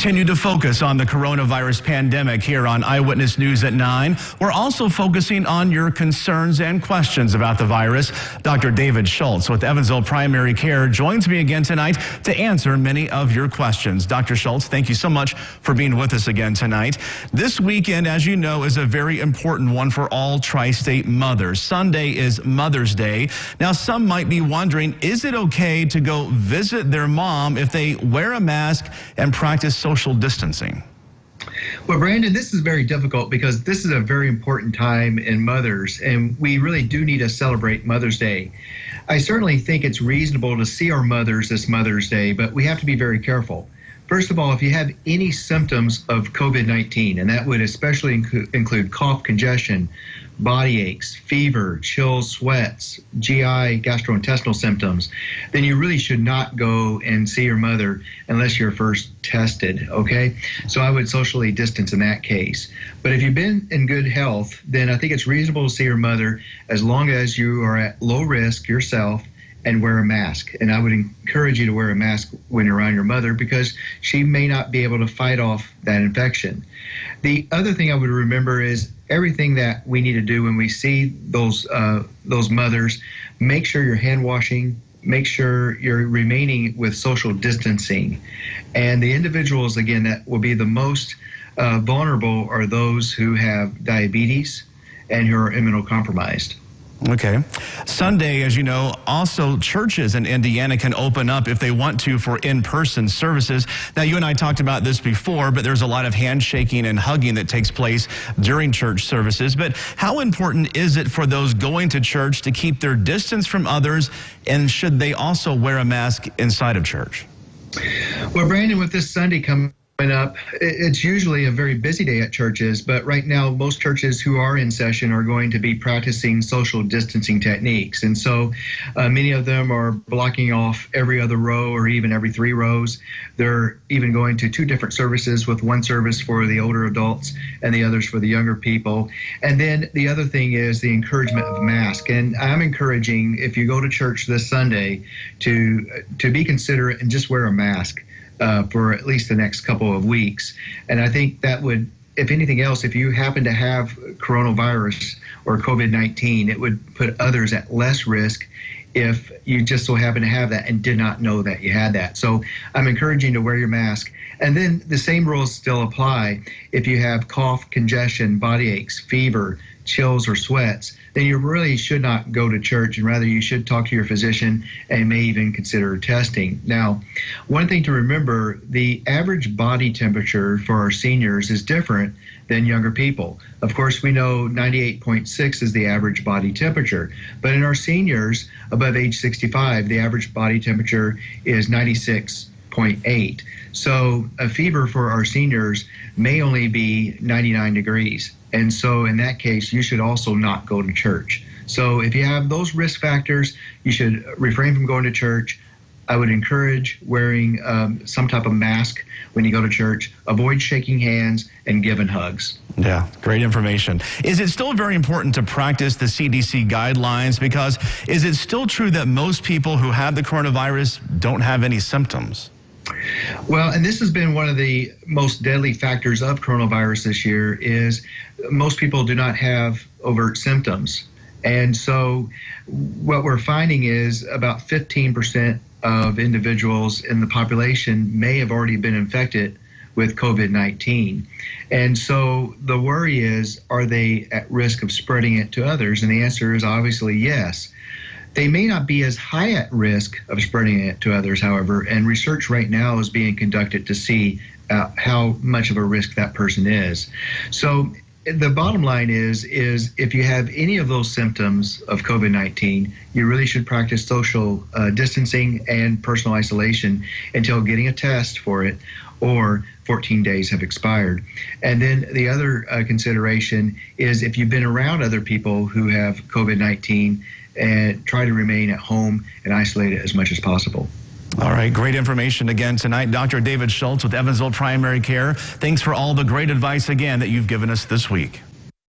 continue to focus on the coronavirus pandemic here on Eyewitness News at 9. We're also focusing on your concerns and questions about the virus. Dr. David Schultz with Evansville Primary Care joins me again tonight to answer many of your questions. Dr. Schultz, thank you so much for being with us again tonight. This weekend, as you know, is a very important one for all tri-state mothers. Sunday is Mother's Day. Now, some might be wondering, is it okay to go visit their mom if they wear a mask and practice social distancing? Well, Brandon, this is very difficult because this is a very important time in mothers, and we really do need to celebrate Mother's Day. I certainly think it's reasonable to see our mothers this Mother's Day, but we have to be very careful. First of all, if you have any symptoms of COVID-19, and that would especially include cough, congestion, body aches, fever, chills, sweats, GI, gastrointestinal symptoms, then you really should not go and see your mother unless you're first tested, okay? So I would socially distance in that case. But if you've been in good health, then I think it's reasonable to see your mother as long as you are at low risk yourself and wear a mask. And I would encourage you to wear a mask when you're around your mother because she may not be able to fight off that infection. The other thing I would remember is everything that we need to do when we see those mothers, make sure you're hand washing, make sure you're remaining with social distancing. And the individuals, again, that will be the most vulnerable are those who have diabetes and who are immunocompromised. Okay. Sunday, as you know, also churches in Indiana can open up if they want to for in-person services. Now, you and I talked about this before, but there's a lot of handshaking and hugging that takes place during church services. But how important is it for those going to church to keep their distance from others, and should they also wear a mask inside of church? Well, Brandon, with this Sunday coming up, it's usually a very busy day at churches, but right now most churches who are in session are going to be practicing social distancing techniques. And so many of them are blocking off every other row or even every 3 rows. They're even going to 2 different services, with one service for the older adults and the others for the younger people. And then the other thing is the encouragement of mask. And I'm encouraging, if you go to church this Sunday, to be considerate and just wear a mask for at least the next couple of weeks. And I think that would, if anything else, if you happen to have coronavirus or COVID-19, it would put others at less risk if you just so happen to have that and did not know that you had that. So I'm encouraging to wear your mask. And then the same rules still apply. If you have cough, congestion, body aches, fever, chills, or sweats, then you really should not go to church, and rather you should talk to your physician and may even consider testing. Now, one thing to remember, the average body temperature for our seniors is different than younger people. Of course, we know 98.6 is the average body temperature, but in our seniors above age 65, the average body temperature is 96.8. So a fever for our seniors may only be 99 degrees. And so in that case, you should also not go to church. So if you have those risk factors, you should refrain from going to church. I would encourage wearing some type of mask when you go to church. Avoid shaking hands and giving hugs. Yeah, great information. Is it still very important to practice the CDC guidelines? Because is it still true that most people who have the coronavirus don't have any symptoms? Well, and this has been one of the most deadly factors of coronavirus this year, is most people do not have overt symptoms. And so what we're finding is about 15% of individuals in the population may have already been infected with COVID-19. And so the worry is, are they at risk of spreading it to others? And the answer is obviously yes. They may not be as high at risk of spreading it to others, however, and research right now is being conducted to see how much of a risk that person is. So the bottom line is if you have any of those symptoms of COVID-19, you really should practice social distancing and personal isolation until getting a test for it or 14 days have expired. And then the other consideration is if you've been around other people who have COVID-19, and try to remain at home and isolate it as much as possible. All right, great information again tonight. Dr. David Schultz with Evansville Primary Care. Thanks for all the great advice again that you've given us this week.